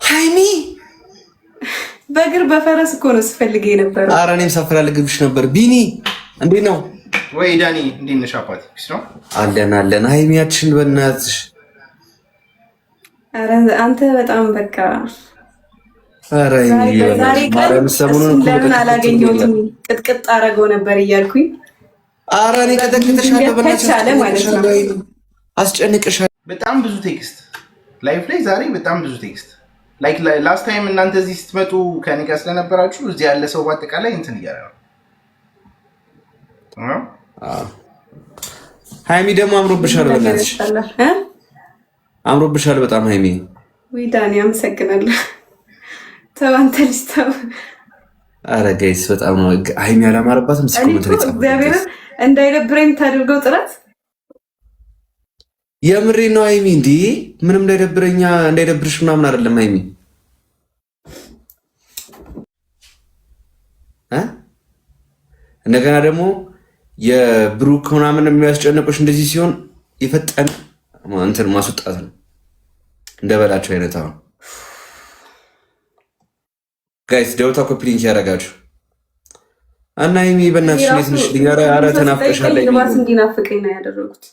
ሃይሚ በእግር በፈረስ እኮ ነው ስፈልግ የነበረው። ኧረ እኔም ሳፈላልግብሽ ነበር። ቢኒ እንዴት ነው? ወይ ዳኒ እንዴት ነሽ? አባቴ ነው አለን። ሃይሚያችን በእናትሽ። ኧረ አንተ በጣም በቃ ኧረ ዛሬ ቀን ሰሞኑን ለምን አላገኘሁትም? ቅጥቅጥ አደረገው ነበር እያልኩኝ። ኧረ እኔ ቀጠቅጥሻለሁ በእናትሽ አስጨንቅሻለሁ። በጣም ብዙ ቴክስት ላይፍ ላይ ዛሬ በጣም ብዙ ቴክስት ላይክ ላስት ታይም እናንተ እዚህ ስትመጡ ከኔ ጋር ስለነበራችሁ እዚህ ያለ ሰው በአጠቃላይ እንትን እያለ ነው። ሃይሚ ደግሞ አምሮብሻል፣ በእናትሽ አምሮብሻል በጣም ሃይሚ። ወይ ዳኒ አመሰግናለሁ። ተው አንተ ልጅ ተው። ኧረ ጋይስ በጣም ነው ሃይሚ ያላማረባትም። እግዚአብሔር እንዳይደብረኝ ታድርገው ጥረት የምሬ ነው ሃይሚ። እንዲህ ምንም እንዳይደብርሽ ምናምን አይደለም ሃይሚ። እንደገና ደግሞ የብሩክ ምናምን የሚያስጨንቁሽ እንደዚህ ሲሆን የፈጠነ እንትን ማስወጣት ነው እንደበላቸው አይነት። አሁን ጋይስ ደውታ ኮፒ ሊንክ ያደርጋችሁ እና ሃይሚ በእናትሽ ትንሽ ሊጋራ ተናፍቀሻል። ልባስ እንዲናፍቀኝ ነው ያደረጉት።